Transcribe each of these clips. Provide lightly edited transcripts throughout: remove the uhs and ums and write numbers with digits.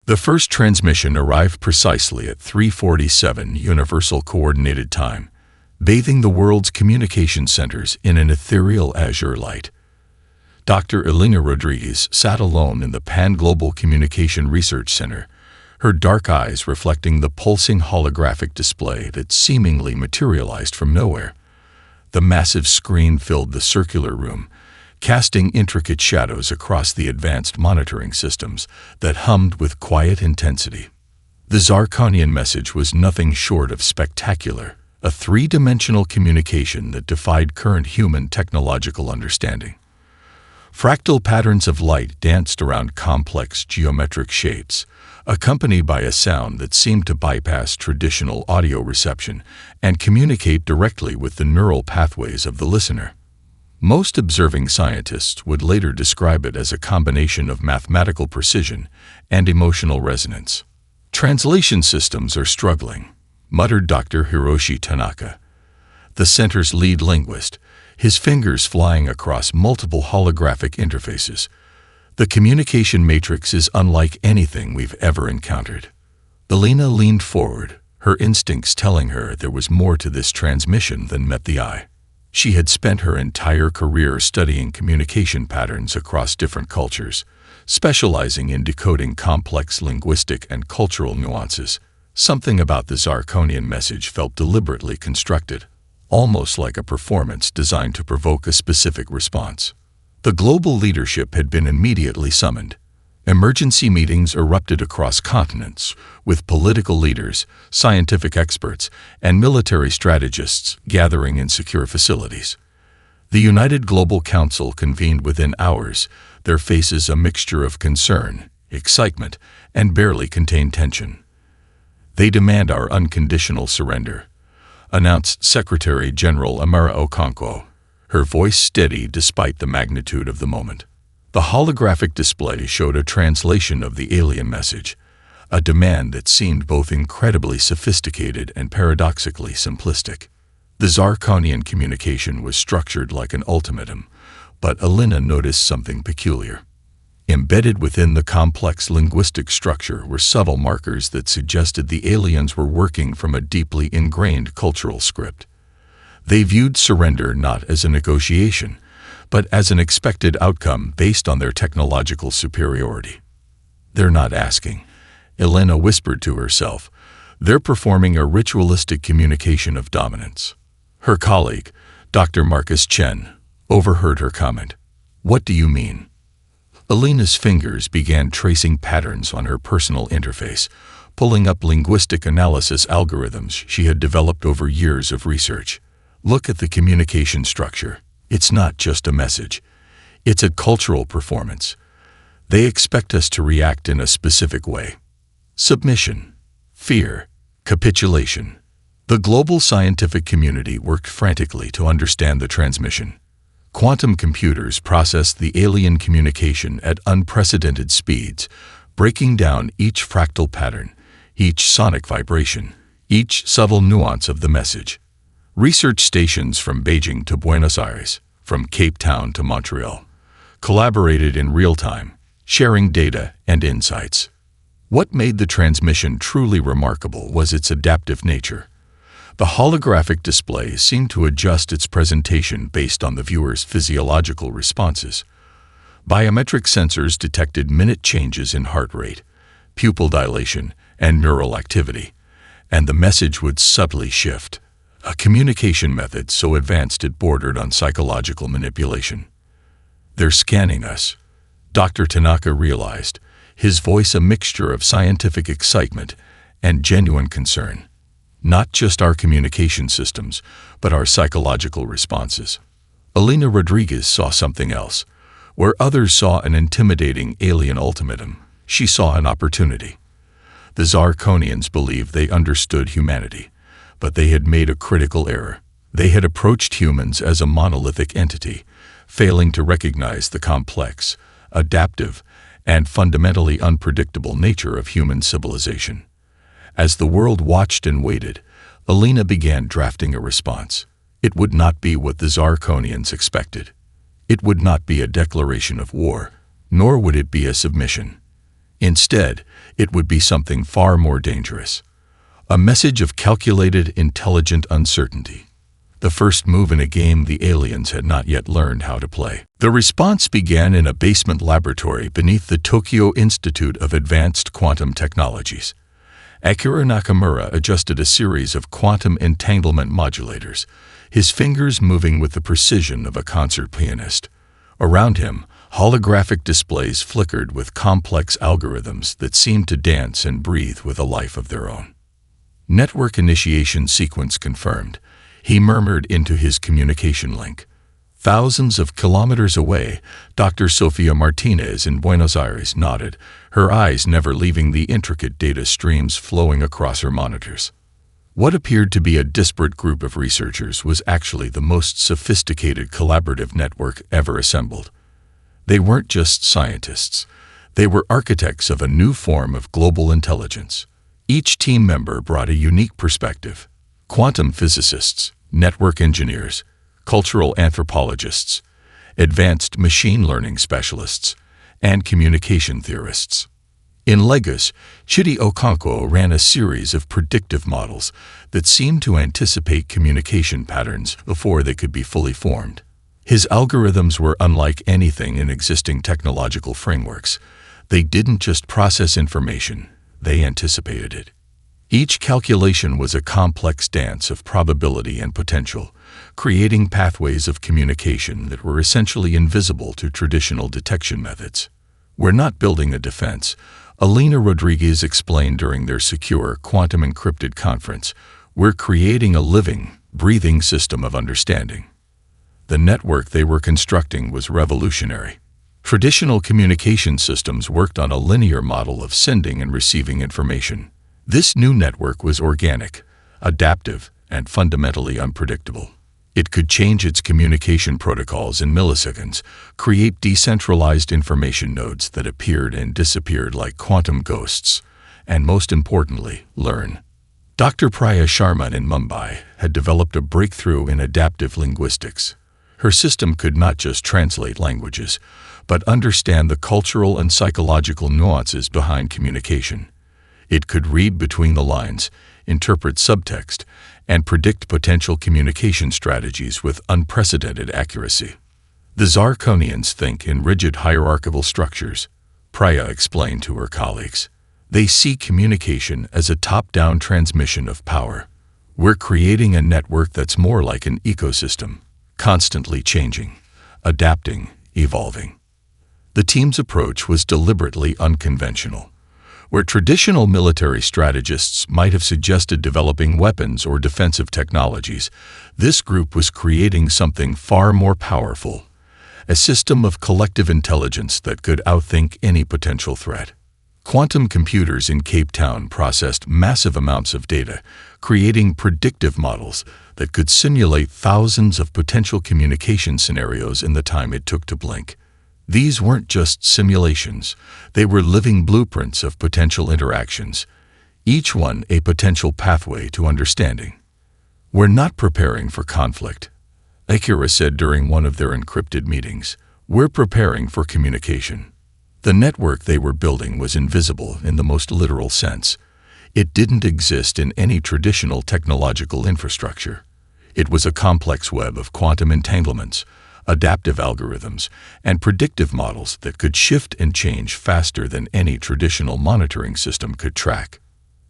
The first transmission arrived precisely at 3:47 Universal Coordinated Time, bathing the world's communication centers in an ethereal azure light. Dr. Elena Rodriguez sat alone in the Pan-Global Communication Research Center, her dark eyes reflecting the pulsing holographic display that seemingly materialized from nowhere. The massive screen filled the circular room, casting intricate shadows across the advanced monitoring systems that hummed with quiet intensity. The Zarkonian message was nothing short of spectacular, a three-dimensional communication that defied current human technological understanding. Fractal patterns of light danced around complex geometric shapes, accompanied by a sound that seemed to bypass traditional audio reception and communicate directly with the neural pathways of the listener. Most observing scientists would later describe it as a combination of mathematical precision and emotional resonance. "Translation systems are struggling," muttered Dr. Hiroshi Tanaka, the center's lead linguist, his fingers flying across multiple holographic interfaces. "The communication matrix is unlike anything we've ever encountered." Elena leaned forward, her instincts telling her there was more to this transmission than met the eye. She had spent her entire career studying communication patterns across different cultures, specializing in decoding complex linguistic and cultural nuances. Something about the Zarkonian message felt deliberately constructed, almost like a performance designed to provoke a specific response. The global leadership had been immediately summoned. Emergency meetings erupted across continents, with political leaders, scientific experts, and military strategists gathering in secure facilities. The United Global Council convened within hours, their faces a mixture of concern, excitement, and barely contained tension. "They demand our unconditional surrender," announced Secretary General Amara Okonkwo, her voice steady despite the magnitude of the moment. The holographic display showed a translation of the alien message, a demand that seemed both incredibly sophisticated and paradoxically simplistic. The Zarkonian communication was structured like an ultimatum, but Elena noticed something peculiar. Embedded within the complex linguistic structure were subtle markers that suggested the aliens were working from a deeply ingrained cultural script. They viewed surrender not as a negotiation, but as an expected outcome based on their technological superiority. "They're not asking," Elena whispered to herself. "They're performing a ritualistic communication of dominance." Her colleague, Dr. Marcus Chen, overheard her comment. "What do you mean?" Elena's fingers began tracing patterns on her personal interface, pulling up linguistic analysis algorithms she had developed over years of research. "Look at the communication structure. It's not just a message. It's a cultural performance. They expect us to react in a specific way. Submission, fear, capitulation." The global scientific community worked frantically to understand the transmission. Quantum computers processed the alien communication at unprecedented speeds, breaking down each fractal pattern, each sonic vibration, each subtle nuance of the message. Research stations from Beijing to Buenos Aires, from Cape Town to Montreal, collaborated in real time, sharing data and insights. What made the transmission truly remarkable was its adaptive nature. The holographic display seemed to adjust its presentation based on the viewer's physiological responses. Biometric sensors detected minute changes in heart rate, pupil dilation, and neural activity, and the message would subtly shift, a communication method so advanced it bordered on psychological manipulation. "They're scanning us," Dr. Tanaka realized, his voice a mixture of scientific excitement and genuine concern. "Not just our communication systems, but our psychological responses." Elena Rodriguez saw something else. Where others saw an intimidating alien ultimatum, she saw an opportunity. The Zarkonians believed they understood humanity, but they had made a critical error. They had approached humans as a monolithic entity, failing to recognize the complex, adaptive, and fundamentally unpredictable nature of human civilization. As the world watched and waited, Elena began drafting a response. It would not be what the Zarkonians expected. It would not be a declaration of war, nor would it be a submission. Instead, it would be something far more dangerous. A message of calculated, intelligent uncertainty. The first move in a game the aliens had not yet learned how to play. The response began in a basement laboratory beneath the Tokyo Institute of Advanced Quantum Technologies. Akira Nakamura adjusted a series of quantum entanglement modulators, his fingers moving with the precision of a concert pianist. Around him, holographic displays flickered with complex algorithms that seemed to dance and breathe with a life of their own. Network initiation sequence confirmed. He murmured into his communication link. Thousands of kilometers away, Dr. Sofia Martinez in Buenos Aires nodded, her eyes never leaving the intricate data streams flowing across her monitors. What appeared to be a disparate group of researchers was actually the most sophisticated collaborative network ever assembled. They weren't just scientists. They were architects of a new form of global intelligence. Each team member brought a unique perspective. Quantum physicists, network engineers, cultural anthropologists, advanced machine learning specialists, and communication theorists. In Lagos, Chidi Okonkwo ran a series of predictive models that seemed to anticipate communication patterns before they could be fully formed. His algorithms were unlike anything in existing technological frameworks. They didn't just process information, they anticipated it. Each calculation was a complex dance of probability and potential, creating pathways of communication that were essentially invisible to traditional detection methods. "We're not building a defense," Alina Rodriguez explained during their secure, quantum-encrypted conference. "We're creating a living, breathing system of understanding." The network they were constructing was revolutionary. Traditional communication systems worked on a linear model of sending and receiving information. This new network was organic, adaptive, and fundamentally unpredictable. It could change its communication protocols in milliseconds, create decentralized information nodes that appeared and disappeared like quantum ghosts, and most importantly, learn. Dr. Priya Sharma in Mumbai had developed a breakthrough in adaptive linguistics. Her system could not just translate languages, but understand the cultural and psychological nuances behind communication. It could read between the lines, interpret subtext, and predict potential communication strategies with unprecedented accuracy. The Zarkonians think in rigid hierarchical structures, Priya explained to her colleagues. They see communication as a top-down transmission of power. "We're creating a network that's more like an ecosystem, constantly changing, adapting, evolving." The team's approach was deliberately unconventional. Where traditional military strategists might have suggested developing weapons or defensive technologies, this group was creating something far more powerful, a system of collective intelligence that could outthink any potential threat. Quantum computers in Cape Town processed massive amounts of data, creating predictive models that could simulate thousands of potential communication scenarios in the time it took to blink. These weren't just simulations, they were living blueprints of potential interactions, each one a potential pathway to understanding. "We're not preparing for conflict," Akira said during one of their encrypted meetings. "We're preparing for communication." The network they were building was invisible in the most literal sense. It didn't exist in any traditional technological infrastructure. It was a complex web of quantum entanglements, adaptive algorithms, and predictive models that could shift and change faster than any traditional monitoring system could track.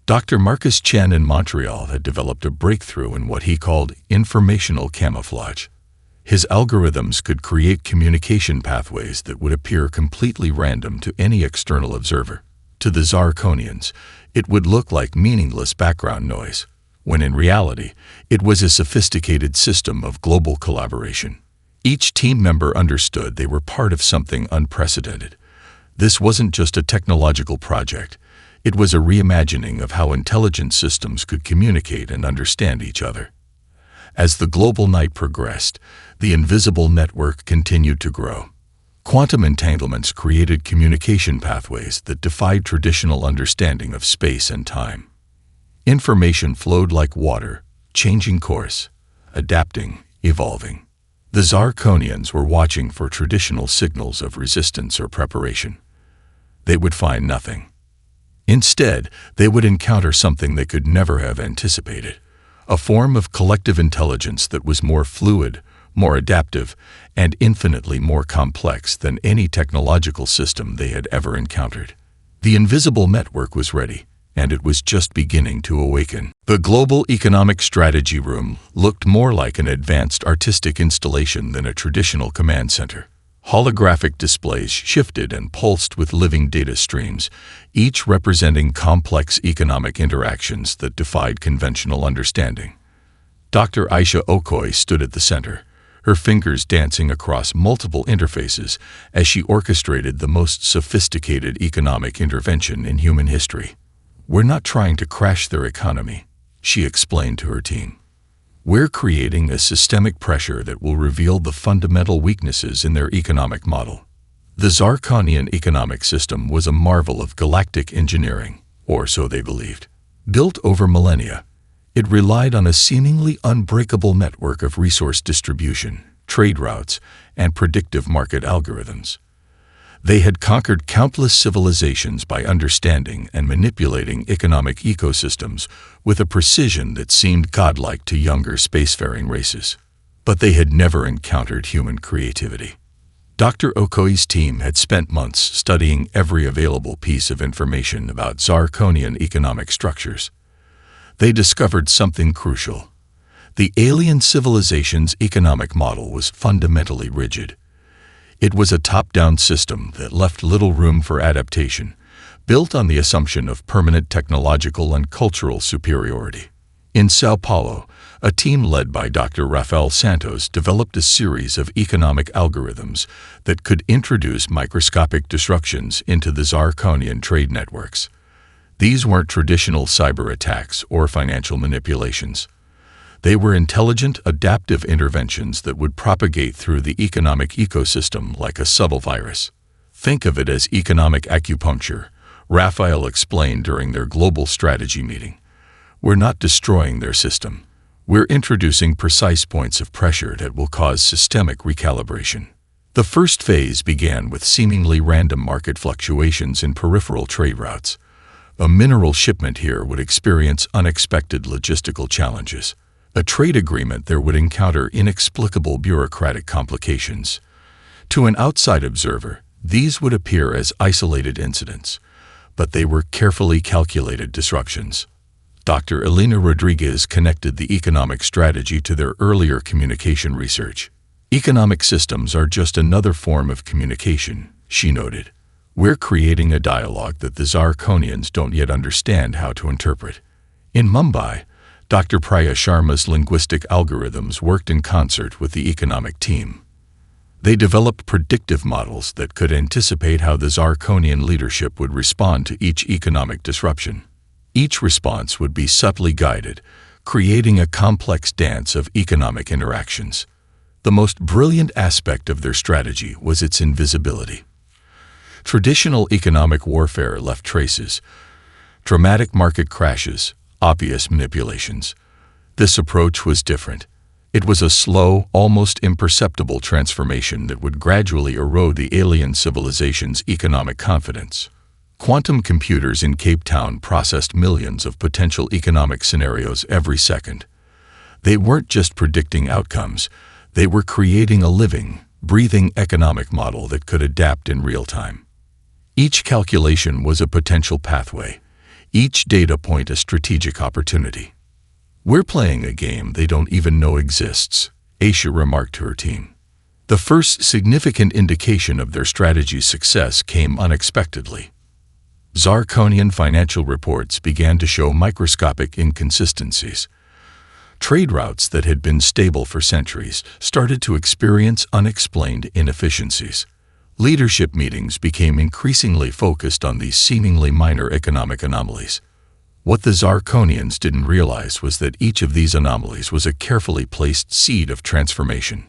Dr. Marcus Chen in Montreal had developed a breakthrough in what he called informational camouflage. His algorithms could create communication pathways that would appear completely random to any external observer. To the Zarkonians, it would look like meaningless background noise, when in reality, it was a sophisticated system of global collaboration. Each team member understood they were part of something unprecedented. This wasn't just a technological project. It was a reimagining of how intelligent systems could communicate and understand each other. As the global night progressed, the invisible network continued to grow. Quantum entanglements created communication pathways that defied traditional understanding of space and time. Information flowed like water, changing course, adapting, evolving. The Zarkonians were watching for traditional signals of resistance or preparation. They would find nothing. Instead, they would encounter something they could never have anticipated, a form of collective intelligence that was more fluid, more adaptive, and infinitely more complex than any technological system they had ever encountered. The invisible network was ready, and it was just beginning to awaken. The Global Economic Strategy Room looked more like an advanced artistic installation than a traditional command center. Holographic displays shifted and pulsed with living data streams, each representing complex economic interactions that defied conventional understanding. Dr. Aisha Okoye stood at the center, her fingers dancing across multiple interfaces as she orchestrated the most sophisticated economic intervention in human history. "We're not trying to crash their economy," she explained to her team. "We're creating a systemic pressure that will reveal the fundamental weaknesses in their economic model." The Zarkonian economic system was a marvel of galactic engineering, or so they believed. Built over millennia, it relied on a seemingly unbreakable network of resource distribution, trade routes, and predictive market algorithms. They had conquered countless civilizations by understanding and manipulating economic ecosystems with a precision that seemed godlike to younger spacefaring races. But they had never encountered human creativity. Dr. Okoye's team had spent months studying every available piece of information about Zarkonian economic structures. They discovered something crucial. The alien civilization's economic model was fundamentally rigid. It was a top-down system that left little room for adaptation, built on the assumption of permanent technological and cultural superiority. In Sao Paulo, a team led by Dr. Rafael Santos developed a series of economic algorithms that could introduce microscopic disruptions into the Zarkonian trade networks. These weren't traditional cyber attacks or financial manipulations. They were intelligent, adaptive interventions that would propagate through the economic ecosystem like a subtle virus. "Think of it as economic acupuncture," Raphael explained during their global strategy meeting. "We're not destroying their system. We're introducing precise points of pressure that will cause systemic recalibration." The first phase began with seemingly random market fluctuations in peripheral trade routes. A mineral shipment here would experience unexpected logistical challenges. A trade agreement there would encounter inexplicable bureaucratic complications. To an outside observer, these would appear as isolated incidents, but they were carefully calculated disruptions. Dr. Elena Rodriguez connected the economic strategy to their earlier communication research. "Economic systems are just another form of communication," she noted. "We're creating a dialogue that the Zarkonians don't yet understand how to interpret." In Mumbai, Dr. Priya Sharma's linguistic algorithms worked in concert with the economic team. They developed predictive models that could anticipate how the Zarkonian leadership would respond to each economic disruption. Each response would be subtly guided, creating a complex dance of economic interactions. The most brilliant aspect of their strategy was its invisibility. Traditional economic warfare left traces, dramatic market crashes, obvious manipulations. This approach was different. It was a slow, almost imperceptible transformation that would gradually erode the alien civilization's economic confidence. Quantum computers in Cape Town processed millions of potential economic scenarios every second. They weren't just predicting outcomes, they were creating a living, breathing economic model that could adapt in real time. Each calculation was a potential pathway, each data point a strategic opportunity. "We're playing a game they don't even know exists," Aisha remarked to her team. The first significant indication of their strategy's success came unexpectedly. Zarkonian financial reports began to show microscopic inconsistencies. Trade routes that had been stable for centuries started to experience unexplained inefficiencies. Leadership meetings became increasingly focused on these seemingly minor economic anomalies. What the Zarkonians didn't realize was that each of these anomalies was a carefully placed seed of transformation.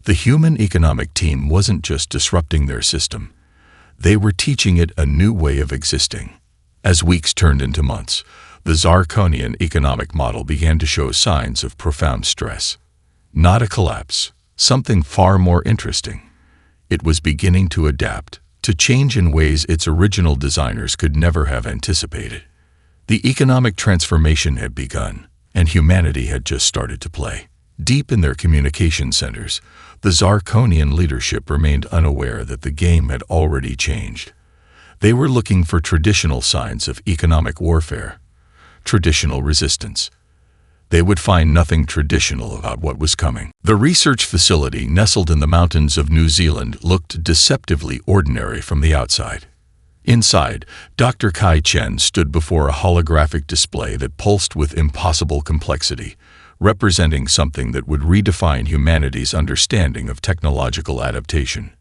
The human economic team wasn't just disrupting their system. They were teaching it a new way of existing. As weeks turned into months, the Zarkonian economic model began to show signs of profound stress. Not a collapse, something far more interesting. It was beginning to adapt, to change in ways its original designers could never have anticipated. The economic transformation had begun, and humanity had just started to play. Deep in their communication centers, the Zarkonian leadership remained unaware that the game had already changed. They were looking for traditional signs of economic warfare, traditional resistance. They would find nothing traditional about what was coming. The research facility nestled in the mountains of New Zealand looked deceptively ordinary from the outside. Inside, Dr. Kai Chen stood before a holographic display that pulsed with impossible complexity, representing something that would redefine humanity's understanding of technological adaptation.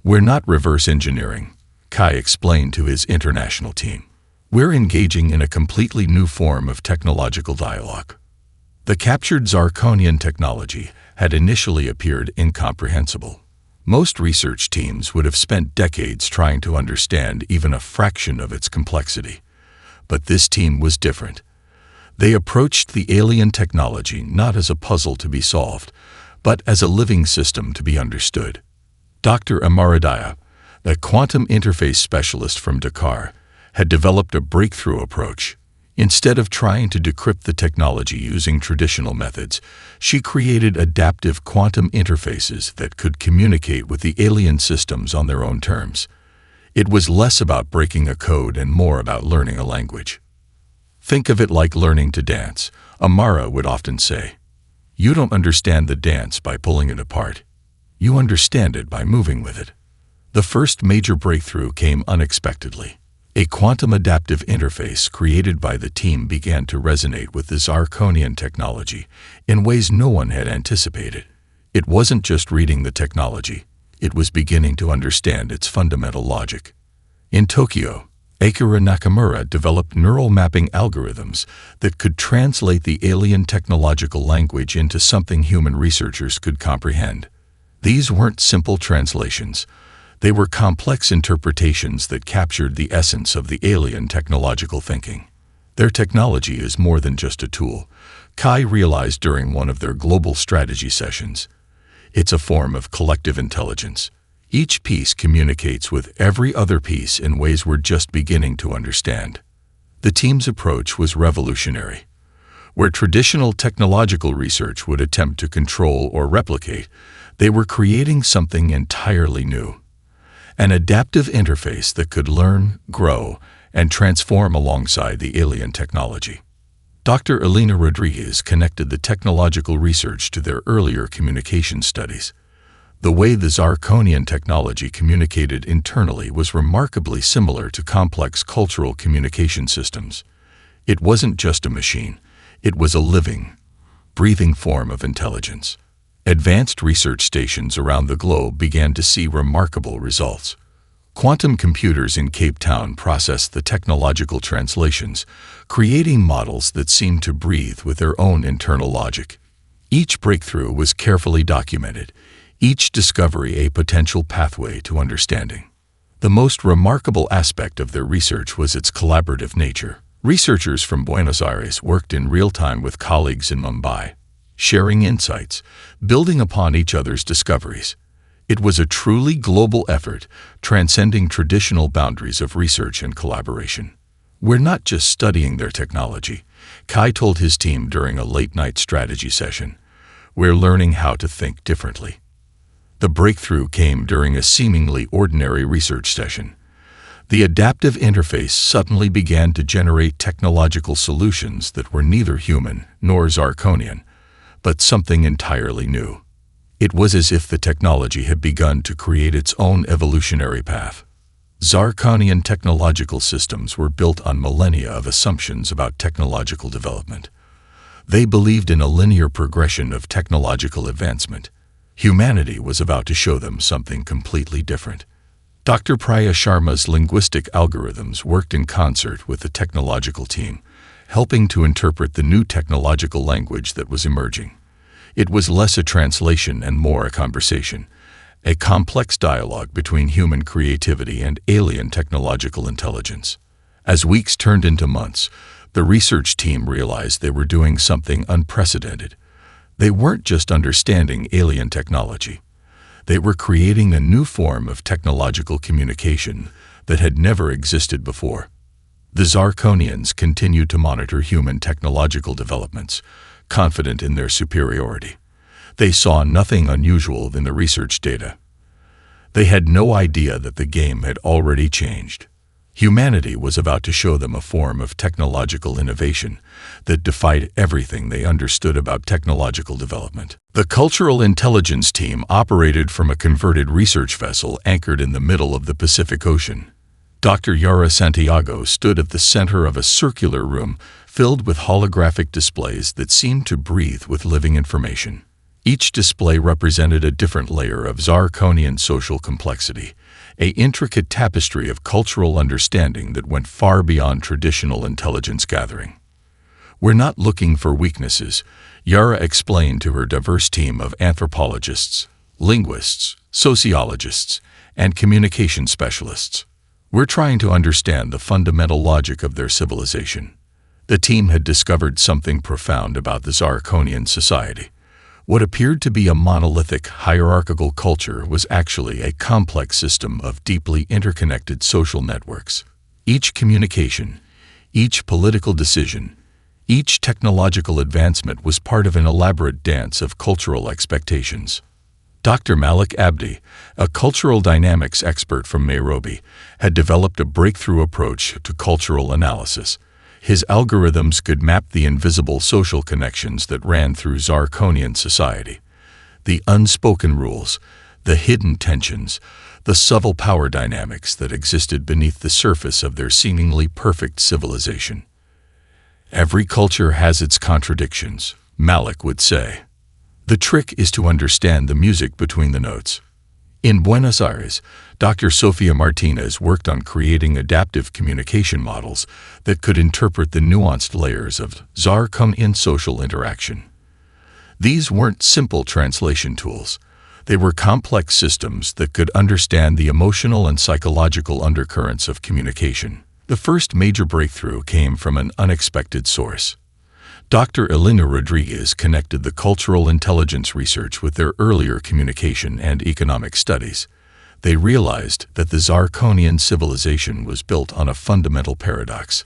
"We're not reverse engineering," Kai explained to his international team. "We're engaging in a completely new form of technological dialogue." The captured Zarkonian technology had initially appeared incomprehensible. Most research teams would have spent decades trying to understand even a fraction of its complexity. But this team was different. They approached the alien technology not as a puzzle to be solved, but as a living system to be understood. Dr. Amaradaya, the quantum interface specialist from Dakar, had developed a breakthrough approach. Instead of trying to decrypt the technology using traditional methods, she created adaptive quantum interfaces that could communicate with the alien systems on their own terms. It was less about breaking a code and more about learning a language. "Think of it like learning to dance," Amara would often say. "You don't understand the dance by pulling it apart. You understand it by moving with it." The first major breakthrough came unexpectedly. A quantum adaptive interface created by the team began to resonate with the Zarkonian technology in ways no one had anticipated. It wasn't just reading the technology, it was beginning to understand its fundamental logic. In Tokyo, Akira Nakamura developed neural mapping algorithms that could translate the alien technological language into something human researchers could comprehend. These weren't simple translations. They were complex interpretations that captured the essence of the alien technological thinking. Their technology is more than just a tool, Kai realized during one of their global strategy sessions. It's a form of collective intelligence. Each piece communicates with every other piece in ways we're just beginning to understand. The team's approach was revolutionary. Where traditional technological research would attempt to control or replicate, they were creating something entirely new. An adaptive interface that could learn, grow, and transform alongside the alien technology. Dr. Elena Rodriguez connected the technological research to their earlier communication studies. The way the Zarkonian technology communicated internally was remarkably similar to complex cultural communication systems. It wasn't just a machine, it was a living, breathing form of intelligence. Advanced research stations around the globe began to see remarkable results. Quantum computers in Cape Town processed the technological translations, creating models that seemed to breathe with their own internal logic. Each breakthrough was carefully documented, each discovery a potential pathway to understanding. The most remarkable aspect of their research was its collaborative nature. Researchers from Buenos Aires worked in real time with colleagues in Mumbai, sharing insights, building upon each other's discoveries. It was a truly global effort, transcending traditional boundaries of research and collaboration. "We're not just studying their technology," Kai told his team during a late-night strategy session. "We're learning how to think differently." The breakthrough came during a seemingly ordinary research session. The adaptive interface suddenly began to generate technological solutions that were neither human nor Zarkonian, but something entirely new. It was as if the technology had begun to create its own evolutionary path. Zarkonian technological systems were built on millennia of assumptions about technological development. They believed in a linear progression of technological advancement. Humanity was about to show them something completely different. Dr. Priya Sharma's linguistic algorithms worked in concert with the technological team, helping to interpret the new technological language that was emerging. It was less a translation and more a conversation, a complex dialogue between human creativity and alien technological intelligence. As weeks turned into months, the research team realized they were doing something unprecedented. They weren't just understanding alien technology. They were creating a new form of technological communication that had never existed before. The Zarkonians continued to monitor human technological developments, confident in their superiority. They saw nothing unusual in the research data. They had no idea that the game had already changed. Humanity was about to show them a form of technological innovation that defied everything they understood about technological development. The Cultural Intelligence Team operated from a converted research vessel anchored in the middle of the Pacific Ocean. Dr. Yara Santiago stood at the center of a circular room filled with holographic displays that seemed to breathe with living information. Each display represented a different layer of Zarkonian social complexity, an intricate tapestry of cultural understanding that went far beyond traditional intelligence gathering. "We're not looking for weaknesses," Yara explained to her diverse team of anthropologists, linguists, sociologists, and communication specialists. "We're trying to understand the fundamental logic of their civilization." The team had discovered something profound about the Zarkonian society. What appeared to be a monolithic, hierarchical culture was actually a complex system of deeply interconnected social networks. Each communication, each political decision, each technological advancement was part of an elaborate dance of cultural expectations. Dr. Malik Abdi, a cultural dynamics expert from Nairobi, had developed a breakthrough approach to cultural analysis. His algorithms could map the invisible social connections that ran through Zarkonian society. The unspoken rules, the hidden tensions, the subtle power dynamics that existed beneath the surface of their seemingly perfect civilization. "Every culture has its contradictions," Malik would say. "The trick is to understand the music between the notes." In Buenos Aires, Dr. Sofia Martinez worked on creating adaptive communication models that could interpret the nuanced layers of Zarkonian social interaction. These weren't simple translation tools. They were complex systems that could understand the emotional and psychological undercurrents of communication. The first major breakthrough came from an unexpected source. Dr. Elena Rodriguez connected the cultural intelligence research with their earlier communication and economic studies. They realized that the Zarkonian civilization was built on a fundamental paradox,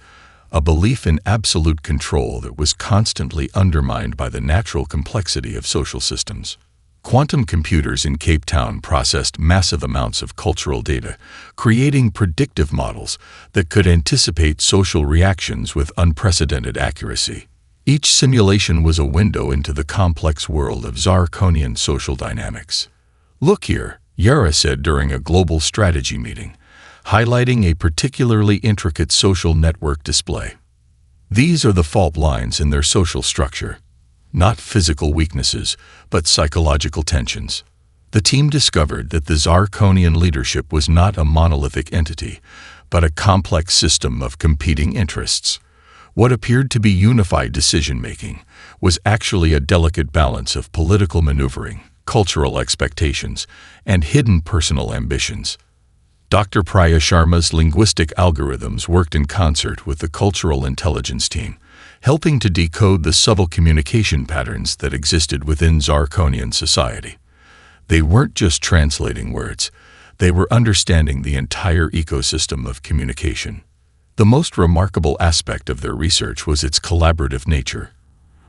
a belief in absolute control that was constantly undermined by the natural complexity of social systems. Quantum computers in Cape Town processed massive amounts of cultural data, creating predictive models that could anticipate social reactions with unprecedented accuracy. Each simulation was a window into the complex world of Zarkonian social dynamics. "Look here," Yara said during a global strategy meeting, highlighting a particularly intricate social network display. "These are the fault lines in their social structure. Not physical weaknesses, but psychological tensions." The team discovered that the Zarkonian leadership was not a monolithic entity, but a complex system of competing interests. What appeared to be unified decision-making was actually a delicate balance of political maneuvering, cultural expectations, and hidden personal ambitions. Dr. Priya Sharma's linguistic algorithms worked in concert with the cultural intelligence team, helping to decode the subtle communication patterns that existed within Zarkonian society. They weren't just translating words, they were understanding the entire ecosystem of communication. The most remarkable aspect of their research was its collaborative nature.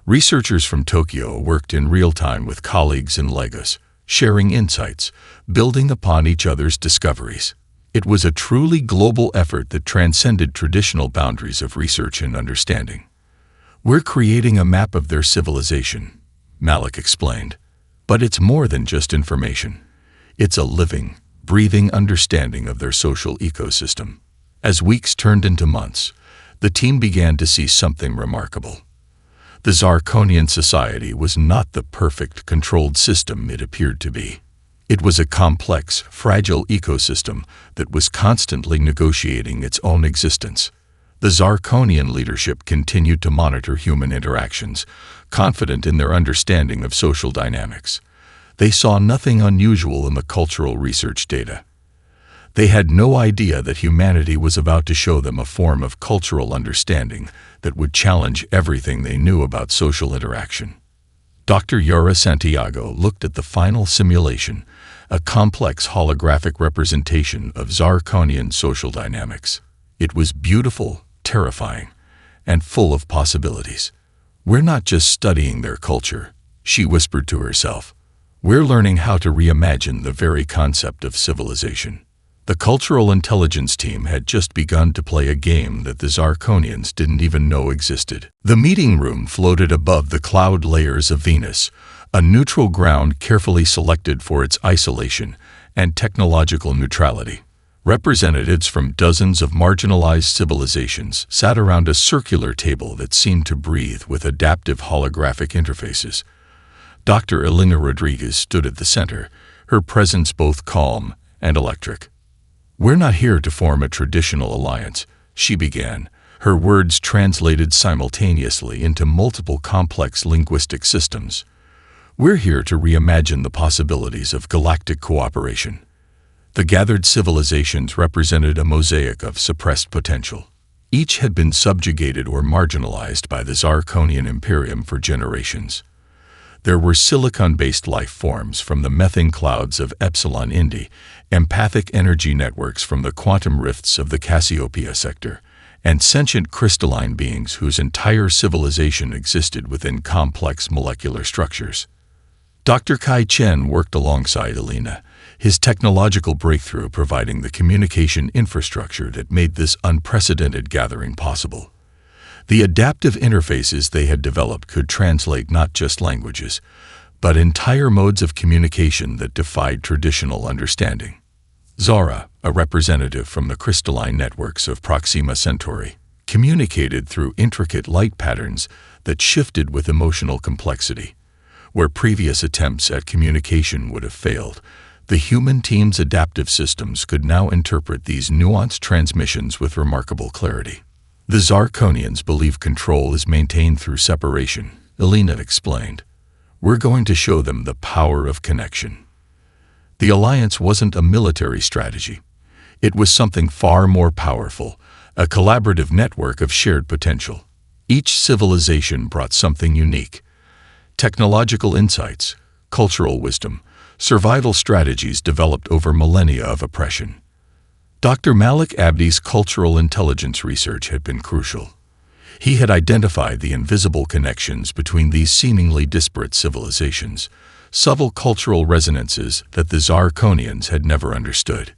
Researchers from Tokyo worked in real time with colleagues in Lagos, sharing insights, building upon each other's discoveries. It was a truly global effort that transcended traditional boundaries of research and understanding. "We're creating a map of their civilization," Malik explained. "But it's more than just information. It's a living, breathing understanding of their social ecosystem." As weeks turned into months, the team began to see something remarkable. The Zarkonian society was not the perfect, controlled system it appeared to be. It was a complex, fragile ecosystem that was constantly negotiating its own existence. The Zarkonian leadership continued to monitor human interactions, confident in their understanding of social dynamics. They saw nothing unusual in the cultural research data. They had no idea that humanity was about to show them a form of cultural understanding that would challenge everything they knew about social interaction. Dr. Yara Santiago looked at the final simulation, a complex holographic representation of Zarkonian social dynamics. It was beautiful, terrifying, and full of possibilities. "We're not just studying their culture," she whispered to herself. "We're learning how to reimagine the very concept of civilization." The cultural intelligence team had just begun to play a game that the Zarkonians didn't even know existed. The meeting room floated above the cloud layers of Venus, a neutral ground carefully selected for its isolation and technological neutrality. Representatives from dozens of marginalized civilizations sat around a circular table that seemed to breathe with adaptive holographic interfaces. Dr. Elena Rodriguez stood at the center, her presence both calm and electric. "We're not here to form a traditional alliance," she began, her words translated simultaneously into multiple complex linguistic systems. "We're here to reimagine the possibilities of galactic cooperation." The gathered civilizations represented a mosaic of suppressed potential. Each had been subjugated or marginalized by the Zarkonian Imperium for generations. There were silicon-based life forms from the methane clouds of Epsilon Indi, empathic energy networks from the quantum rifts of the Cassiopeia sector, and sentient crystalline beings whose entire civilization existed within complex molecular structures. Dr. Kai Chen worked alongside Elena, his technological breakthrough providing the communication infrastructure that made this unprecedented gathering possible. The adaptive interfaces they had developed could translate not just languages, but entire modes of communication that defied traditional understanding. Zara, a representative from the crystalline networks of Proxima Centauri, communicated through intricate light patterns that shifted with emotional complexity. Where previous attempts at communication would have failed, the human team's adaptive systems could now interpret these nuanced transmissions with remarkable clarity. "The Zarkonians believe control is maintained through separation," Elena explained. "We're going to show them the power of connection." The alliance wasn't a military strategy. It was something far more powerful, a collaborative network of shared potential. Each civilization brought something unique: technological insights, cultural wisdom, survival strategies developed over millennia of oppression. Dr. Malik Abdi's cultural intelligence research had been crucial. He had identified the invisible connections between these seemingly disparate civilizations, subtle cultural resonances that the Zarkonians had never understood.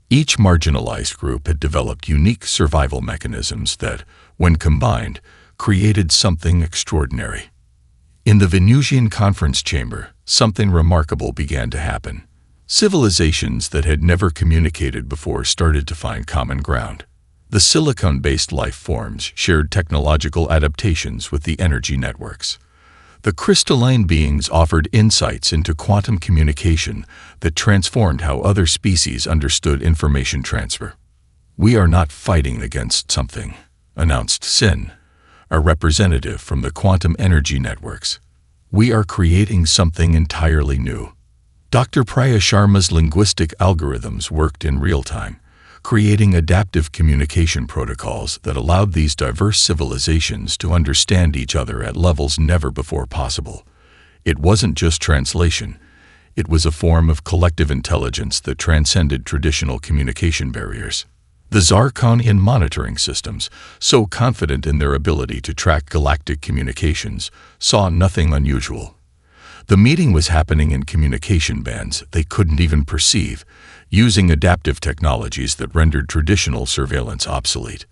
Each marginalized group had developed unique survival mechanisms that, when combined, created something extraordinary. In the Venusian conference chamber, something remarkable began to happen. Civilizations that had never communicated before started to find common ground. The silicon-based life forms shared technological adaptations with the energy networks. The crystalline beings offered insights into quantum communication that transformed how other species understood information transfer. "We are not fighting against something," announced Sin, a representative from the quantum energy networks. "We are creating something entirely new." Dr. Priya Sharma's linguistic algorithms worked in real time, creating adaptive communication protocols that allowed these diverse civilizations to understand each other at levels never before possible. It wasn't just translation. It was a form of collective intelligence that transcended traditional communication barriers. The Zarkonian monitoring systems, so confident in their ability to track galactic communications, saw nothing unusual. The meeting was happening in communication bands they couldn't even perceive, using adaptive technologies that rendered traditional surveillance obsolete.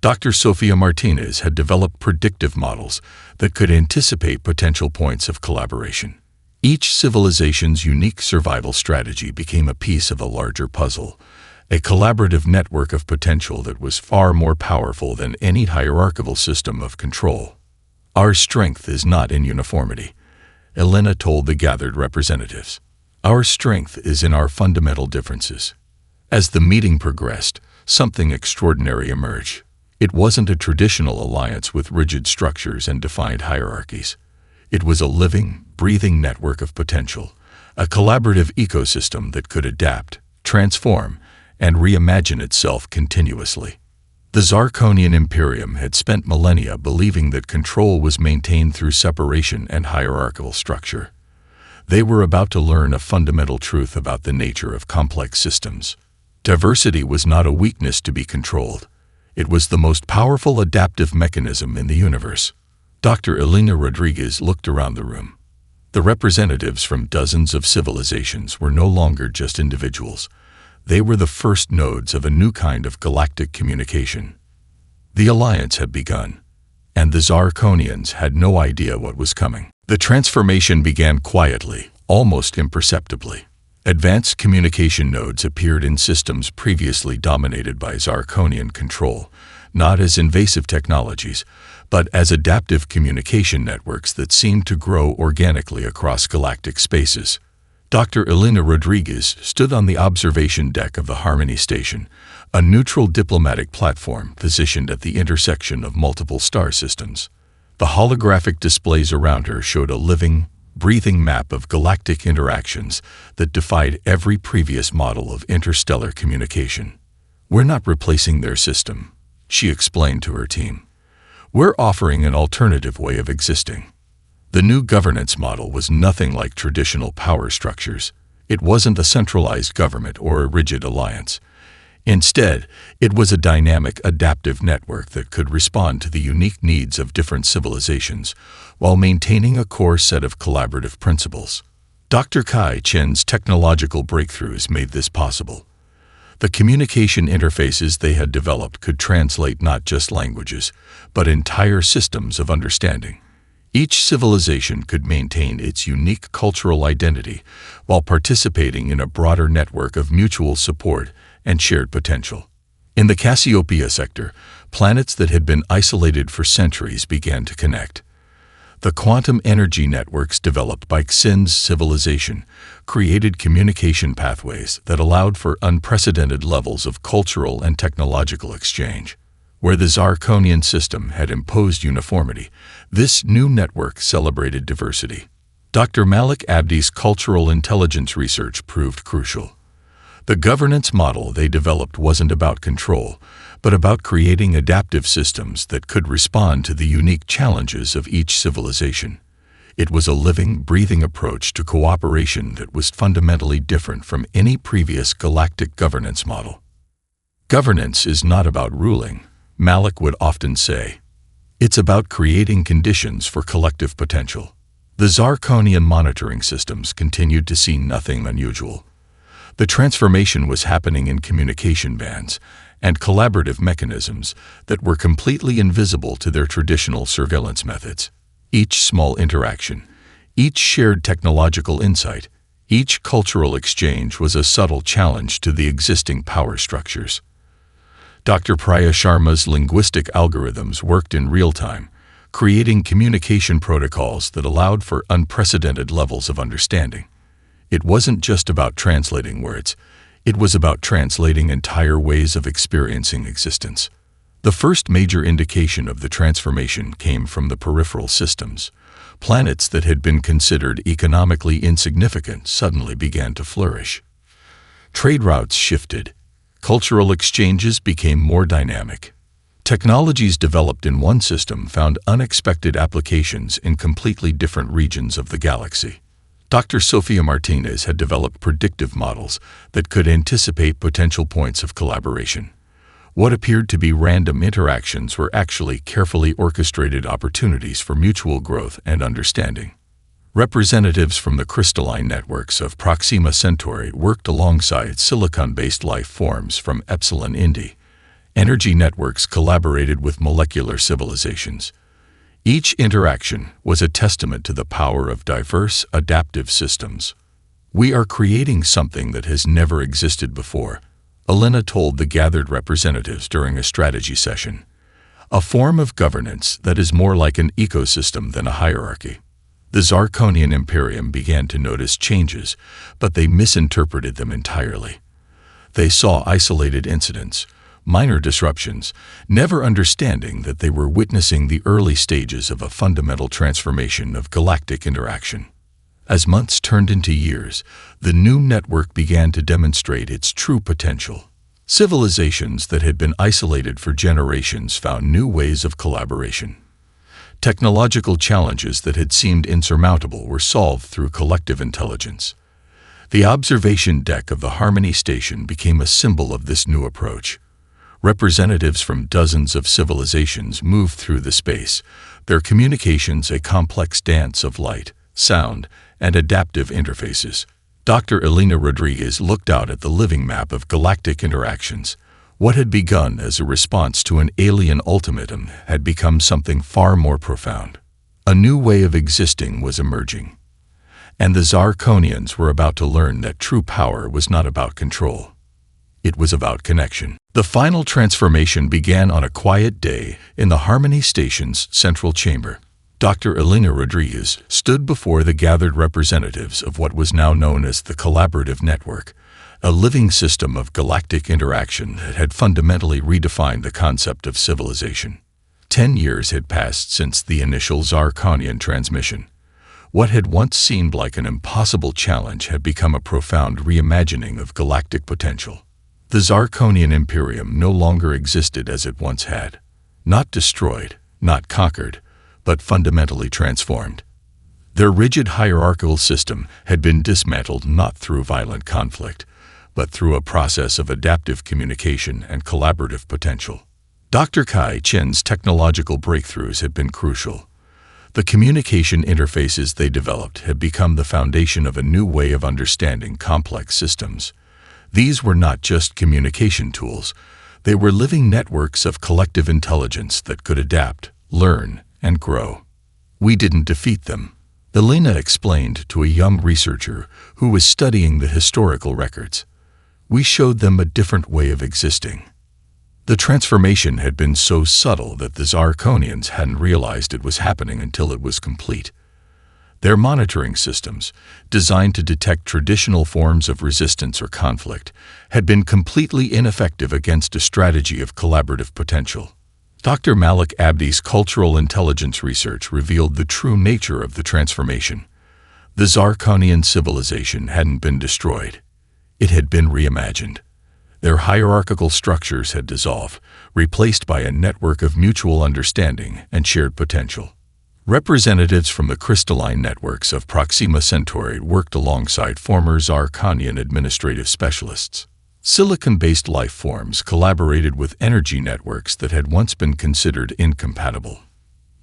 Dr. Sofia Martinez had developed predictive models that could anticipate potential points of collaboration. Each civilization's unique survival strategy became a piece of a larger puzzle, a collaborative network of potential that was far more powerful than any hierarchical system of control. "Our strength is not in uniformity," Elena told the gathered representatives. "Our strength is in our fundamental differences." As the meeting progressed, something extraordinary emerged. It wasn't a traditional alliance with rigid structures and defined hierarchies. It was a living, breathing network of potential, a collaborative ecosystem that could adapt, transform, and reimagine itself continuously. The Zarkonian Imperium had spent millennia believing that control was maintained through separation and hierarchical structure. They were about to learn a fundamental truth about the nature of complex systems. Diversity was not a weakness to be controlled. It was the most powerful adaptive mechanism in the universe. Dr. Elena Rodriguez looked around the room. The representatives from dozens of civilizations were no longer just individuals. They were the first nodes of a new kind of galactic communication. The alliance had begun, and the Zarkonians had no idea what was coming. The transformation began quietly, almost imperceptibly. Advanced communication nodes appeared in systems previously dominated by Zarkonian control, not as invasive technologies, but as adaptive communication networks that seemed to grow organically across galactic spaces. Dr. Elena Rodriguez stood on the observation deck of the Harmony Station, a neutral diplomatic platform positioned at the intersection of multiple star systems. The holographic displays around her showed a living, breathing map of galactic interactions that defied every previous model of interstellar communication. "We're not replacing their system," she explained to her team. "We're offering an alternative way of existing." The new governance model was nothing like traditional power structures. It wasn't a centralized government or a rigid alliance. Instead, it was a dynamic, adaptive network that could respond to the unique needs of different civilizations while maintaining a core set of collaborative principles. Dr. Kai Chen's technological breakthroughs made this possible. The communication interfaces they had developed could translate not just languages, but entire systems of understanding. Each civilization could maintain its unique cultural identity while participating in a broader network of mutual support and shared potential. In the Cassiopeia sector, planets that had been isolated for centuries began to connect. The quantum energy networks developed by Xin's civilization created communication pathways that allowed for unprecedented levels of cultural and technological exchange. Where the Zarkonian system had imposed uniformity, this new network celebrated diversity. Dr. Malik Abdi's cultural intelligence research proved crucial. The governance model they developed wasn't about control, but about creating adaptive systems that could respond to the unique challenges of each civilization. It was a living, breathing approach to cooperation that was fundamentally different from any previous galactic governance model. Governance is not about ruling, Malik would often say. It's about creating conditions for collective potential. The Zarkonian monitoring systems continued to see nothing unusual. The transformation was happening in communication bands and collaborative mechanisms that were completely invisible to their traditional surveillance methods. Each small interaction, each shared technological insight, each cultural exchange was a subtle challenge to the existing power structures. Dr. Priya Sharma's linguistic algorithms worked in real time, creating communication protocols that allowed for unprecedented levels of understanding. It wasn't just about translating words, it was about translating entire ways of experiencing existence. The first major indication of the transformation came from the peripheral systems. Planets that had been considered economically insignificant suddenly began to flourish. Trade routes shifted. Cultural exchanges became more dynamic. Technologies developed in one system found unexpected applications in completely different regions of the galaxy. Dr. Sofia Martinez had developed predictive models that could anticipate potential points of collaboration. What appeared to be random interactions were actually carefully orchestrated opportunities for mutual growth and understanding. Representatives from the crystalline networks of Proxima Centauri worked alongside silicon-based life forms from Epsilon Indi. Energy networks collaborated with molecular civilizations. Each interaction was a testament to the power of diverse, adaptive systems. "We are creating something that has never existed before," Elena told the gathered representatives during a strategy session. "A form of governance that is more like an ecosystem than a hierarchy." The Zarkonian Imperium began to notice changes, but they misinterpreted them entirely. They saw isolated incidents, minor disruptions, never understanding that they were witnessing the early stages of a fundamental transformation of galactic interaction. As months turned into years, the new network began to demonstrate its true potential. Civilizations that had been isolated for generations found new ways of collaboration. Technological challenges that had seemed insurmountable were solved through collective intelligence. The observation deck of the Harmony Station became a symbol of this new approach. Representatives from dozens of civilizations moved through the space, their communications a complex dance of light, sound, and adaptive interfaces. Dr. Elena Rodriguez looked out at the living map of galactic interactions. What had begun as a response to an alien ultimatum had become something far more profound. A new way of existing was emerging. And the Zarkonians were about to learn that true power was not about control. It was about connection. The final transformation began on a quiet day in the Harmony Station's central chamber. Dr. Elena Rodriguez stood before the gathered representatives of what was now known as the Collaborative Network, a living system of galactic interaction that had fundamentally redefined the concept of civilization. 10 years had passed since the initial Zarkonian transmission. What had once seemed like an impossible challenge had become a profound reimagining of galactic potential. The Zarkonian Imperium no longer existed as it once had. Not destroyed, not conquered, but fundamentally transformed. Their rigid hierarchical system had been dismantled not through violent conflict, but through a process of adaptive communication and collaborative potential. Dr. Kai Chen's technological breakthroughs had been crucial. The communication interfaces they developed had become the foundation of a new way of understanding complex systems. These were not just communication tools, they were living networks of collective intelligence that could adapt, learn, and grow. We didn't defeat them, Elena explained to a young researcher who was studying the historical records. We showed them a different way of existing. The transformation had been so subtle that the Zarkonians hadn't realized it was happening until it was complete. Their monitoring systems, designed to detect traditional forms of resistance or conflict, had been completely ineffective against a strategy of collaborative potential. Dr. Malik Abdi's cultural intelligence research revealed the true nature of the transformation. The Zarkonian civilization hadn't been destroyed. It had been reimagined. Their hierarchical structures had dissolved, replaced by a network of mutual understanding and shared potential. Representatives from the crystalline networks of Proxima Centauri worked alongside former Zarkonian administrative specialists. Silicon-based life forms collaborated with energy networks that had once been considered incompatible.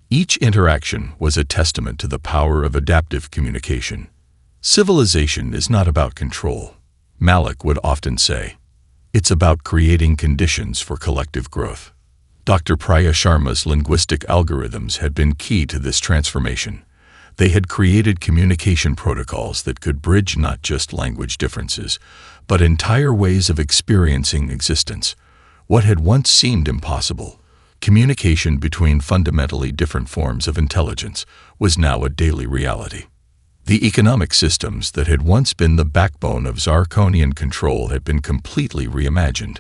Each interaction was a testament to the power of adaptive communication. Civilization is not about control, Malik would often say. It's about creating conditions for collective growth. Dr. Priya Sharma's linguistic algorithms had been key to this transformation. They had created communication protocols that could bridge not just language differences, but entire ways of experiencing existence. What had once seemed impossible, communication between fundamentally different forms of intelligence, was now a daily reality. The economic systems that had once been the backbone of Zarkonian control had been completely reimagined.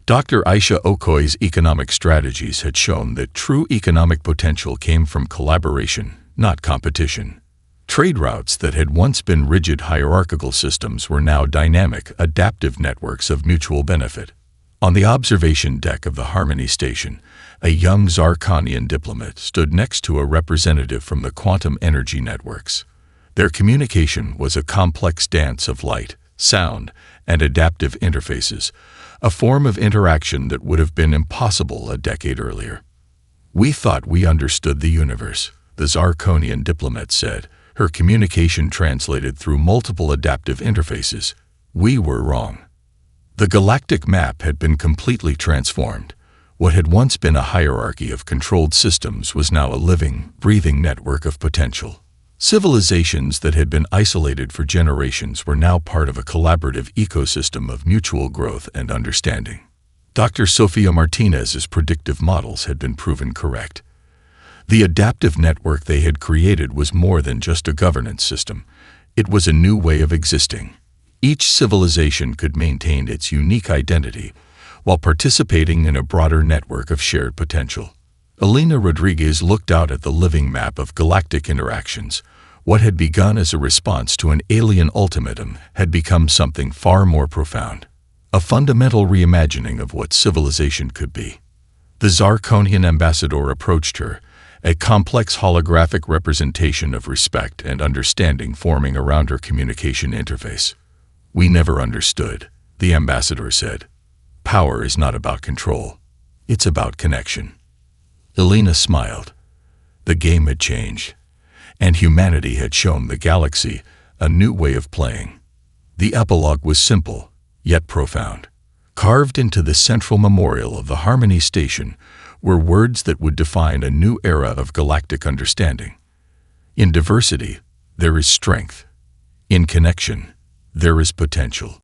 Dr. Aisha Okoy's economic strategies had shown that true economic potential came from collaboration, not competition. Trade routes that had once been rigid hierarchical systems were now dynamic, adaptive networks of mutual benefit. On the observation deck of the Harmony Station, a young Zarkonian diplomat stood next to a representative from the quantum energy networks. Their communication was a complex dance of light, sound, and adaptive interfaces, a form of interaction that would have been impossible a decade earlier. We thought we understood the universe, the Zarkonian diplomat said, her communication translated through multiple adaptive interfaces. We were wrong. The galactic map had been completely transformed. What had once been a hierarchy of controlled systems was now a living, breathing network of potential. Civilizations that had been isolated for generations were now part of a collaborative ecosystem of mutual growth and understanding. Dr. Sofia Martinez's predictive models had been proven correct. The adaptive network they had created was more than just a governance system. It was a new way of existing. Each civilization could maintain its unique identity while participating in a broader network of shared potential. Elena Rodriguez looked out at the living map of galactic interactions. What had begun as a response to an alien ultimatum had become something far more profound. A fundamental reimagining of what civilization could be. The Zarkonian ambassador approached her, a complex holographic representation of respect and understanding forming around her communication interface. "We never understood," the ambassador said. "Power is not about control. It's about connection." Elena smiled. The game had changed, and humanity had shown the galaxy a new way of playing. The epilogue was simple, yet profound. Carved into the central memorial of the Harmony Station were words that would define a new era of galactic understanding. In diversity, there is strength. In connection, there is potential.